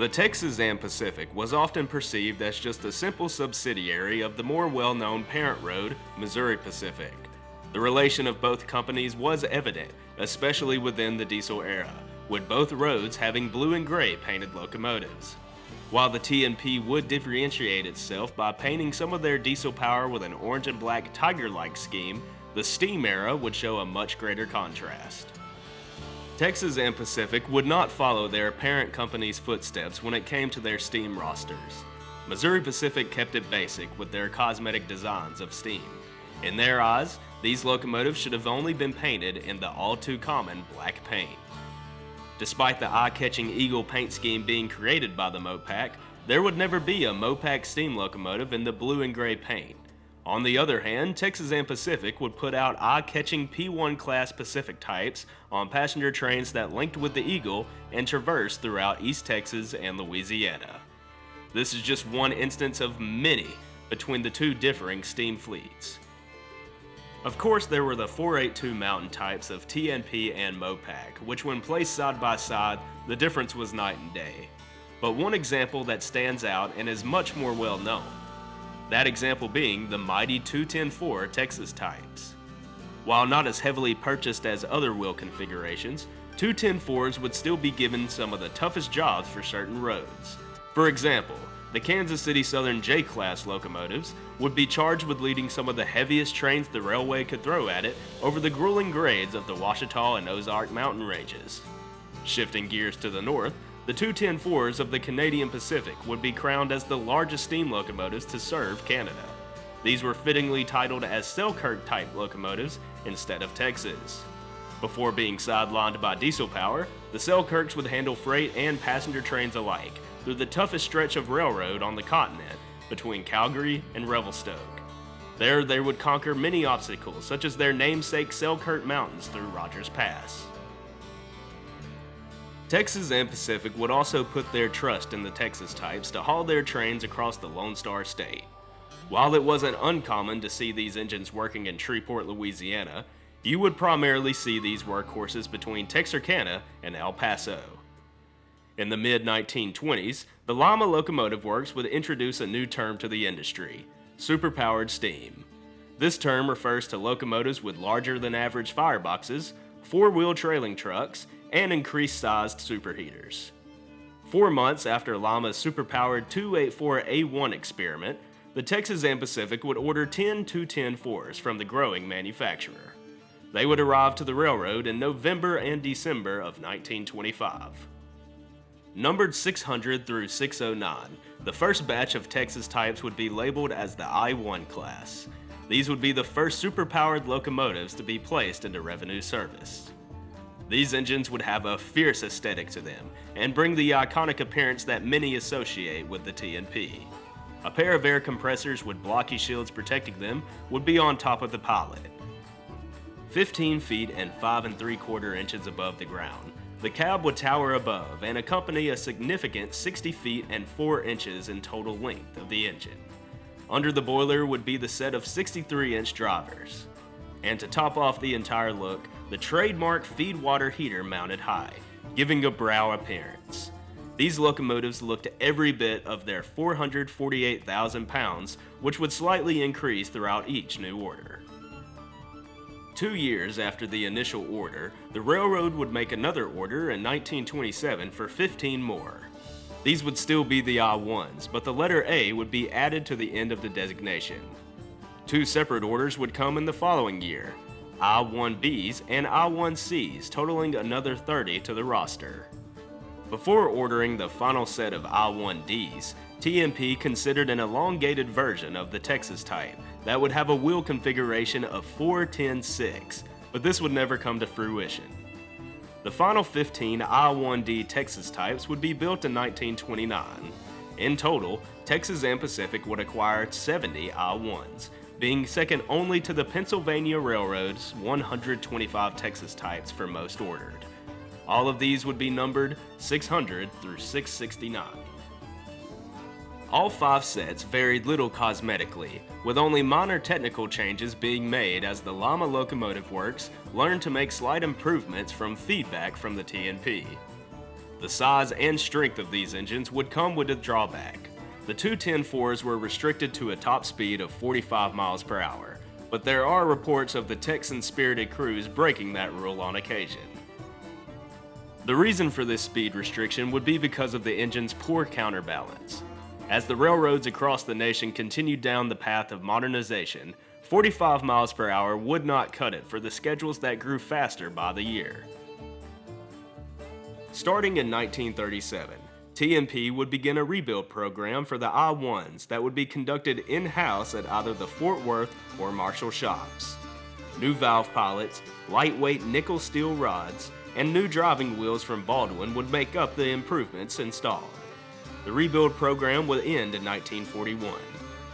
The Texas and Pacific was often perceived as just a simple subsidiary of the more well-known parent road, Missouri Pacific. The relation of both companies was evident, especially within the diesel era, with both roads having blue and gray painted locomotives. While the T&P would differentiate itself by painting some of their diesel power with an orange and black tiger-like scheme, the steam era would show a much greater contrast. Texas and Pacific would not follow their parent company's footsteps when it came to their steam rosters. Missouri Pacific kept it basic with their cosmetic designs of steam. In their eyes, these locomotives should have only been painted in the all-too-common black paint. Despite the eye-catching eagle paint scheme being created by the Mopac, there would never be a Mopac steam locomotive in the blue and gray paint. On the other hand, Texas and Pacific would put out eye-catching P1 class Pacific types on passenger trains that linked with the Eagle and traversed throughout East Texas and Louisiana. This is just one instance of many between the two differing steam fleets. Of course, there were the 482 Mountain types of T&P and Mopac, which when placed side by side, the difference was night and day. But one example that stands out and is much more well known. That example being the mighty 210-4 Texas types. While not as heavily purchased as other wheel configurations, 210-4s would still be given some of the toughest jobs for certain roads. For example, the Kansas City Southern J-Class locomotives would be charged with leading some of the heaviest trains the railway could throw at it over the grueling grades of the Ouachita and Ozark mountain ranges. Shifting gears to the north, the 210-4s of the Canadian Pacific would be crowned as the largest steam locomotives to serve Canada. These were fittingly titled as Selkirk-type locomotives instead of Texas. Before being sidelined by diesel power, the Selkirks would handle freight and passenger trains alike through the toughest stretch of railroad on the continent between Calgary and Revelstoke. There they would conquer many obstacles, such as their namesake Selkirk Mountains through Rogers Pass. Texas and Pacific would also put their trust in the Texas types to haul their trains across the Lone Star State. While it wasn't uncommon to see these engines working in Shreveport, Louisiana, you would primarily see these workhorses between Texarkana and El Paso. In the mid-1920s, the Lima Locomotive Works would introduce a new term to the industry, superpowered steam. This term refers to locomotives with larger than average fireboxes, four-wheel trailing trucks, and increased-sized superheaters. 4 months after Lima's superpowered 284A1 experiment, the Texas and Pacific would order 10 210-4s from the growing manufacturer. They would arrive to the railroad in November and December of 1925. Numbered 600 through 609, the first batch of Texas types would be labeled as the I-1 class. These would be the first superpowered locomotives to be placed into revenue service. These engines would have a fierce aesthetic to them and bring the iconic appearance that many associate with the T&P. A pair of air compressors with blocky shields protecting them would be on top of the pilot. 15 feet and 5 3/4 inches above the ground, the cab would tower above and accompany a significant 60 feet and 4 inches in total length of the engine. Under the boiler would be the set of 63-inch drivers. And to top off the entire look, the trademark feed water heater mounted high, giving a brow appearance. These locomotives looked every bit of their 448,000 pounds, which would slightly increase throughout each new order. 2 years after the initial order, the railroad would make another order in 1927 for 15 more. These would still be the I-1s, but the letter A would be added to the end of the designation. 2 separate orders would come in the following year, I-1Bs and I-1Cs, totaling another 30 to the roster. Before ordering the final set of I-1Ds, T&P considered an elongated version of the Texas type that would have a wheel configuration of 4-10-6, but this would never come to fruition. The final 15 I-1D Texas types would be built in 1929. In total, Texas and Pacific would acquire 70 I-1s, being second only to the Pennsylvania Railroad's 125 Texas types for most ordered. All of these would be numbered 600 through 669. All 5 sets varied little cosmetically, with only minor technical changes being made as the Lima Locomotive Works learned to make slight improvements from feedback from the T&P. The size and strength of these engines would come with a drawback. The 210-4s were restricted to a top speed of 45 miles per hour, but there are reports of the Texan-spirited crews breaking that rule on occasion. The reason for this speed restriction would be because of the engine's poor counterbalance. As the railroads across the nation continued down the path of modernization, 45 miles per hour would not cut it for the schedules that grew faster by the year. Starting in 1937, T&P would begin a rebuild program for the I-1s that would be conducted in-house at either the Fort Worth or Marshall shops. New valve pilots, lightweight nickel steel rods, and new driving wheels from Baldwin would make up the improvements installed. The rebuild program would end in 1941.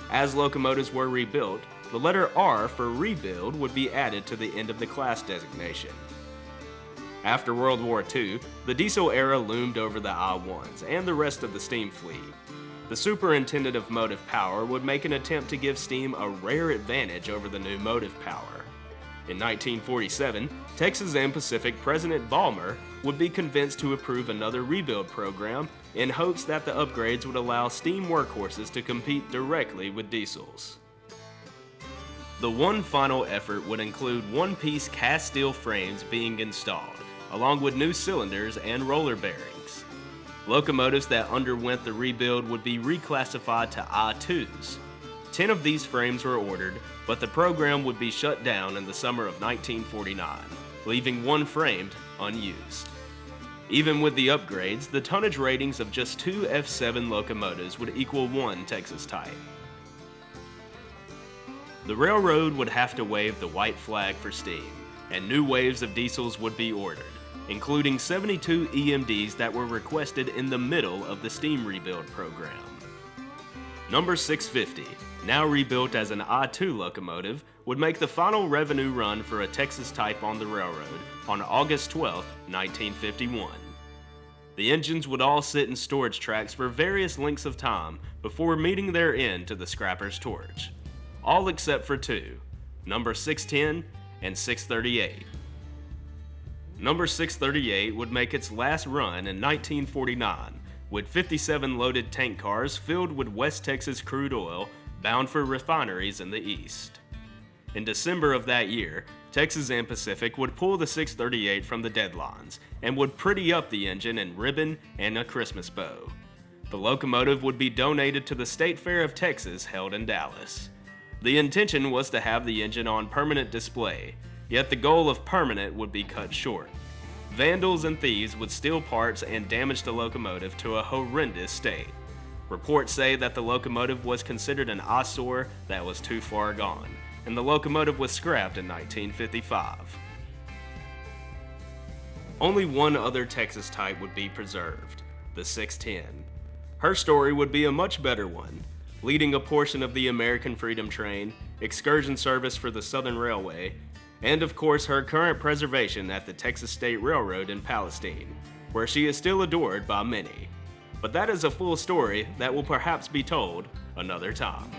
As locomotives were rebuilt, the letter R for rebuild would be added to the end of the class designation. After World War II, the diesel era loomed over the I-1s and the rest of the steam fleet. The Superintendent of Motive Power would make an attempt to give steam a rare advantage over the new motive power. In 1947, Texas and Pacific President Ballmer would be convinced to approve another rebuild program in hopes that the upgrades would allow steam workhorses to compete directly with diesels. The one final effort would include one-piece cast steel frames being installed, along with new cylinders and roller bearings. Locomotives that underwent the rebuild would be reclassified to I-2s. 10 of these frames were ordered, but the program would be shut down in the summer of 1949, leaving one framed unused. Even with the upgrades, the tonnage ratings of just 2 F7 locomotives would equal 1 Texas type. The railroad would have to wave the white flag for steam, and new waves of diesels would be ordered, including 72 EMDs that were requested in the middle of the steam rebuild program. Number 650, now rebuilt as an I-2 locomotive, would make the final revenue run for a Texas type on the railroad on August 12, 1951. The engines would all sit in storage tracks for various lengths of time before meeting their end to the scrapper's torch. All except for two, number 610 and 638. Number 638 would make its last run in 1949 with 57 loaded tank cars filled with West Texas crude oil bound for refineries in the east. In December of that year, Texas and Pacific would pull the 638 from the deadlines and would pretty up the engine in ribbon and a Christmas bow. The locomotive would be donated to the State Fair of Texas held in Dallas. The intention was to have the engine on permanent display, yet the goal of permanent would be cut short. Vandals and thieves would steal parts and damage the locomotive to a horrendous state. Reports say that the locomotive was considered an eyesore that was too far gone, and the locomotive was scrapped in 1955. Only one other Texas type would be preserved, the 610. Her story would be a much better one, leading a portion of the American Freedom Train, excursion service for the Southern Railway, and of course her current preservation at the Texas State Railroad in Palestine, where she is still adored by many. But that is a full story that will perhaps be told another time.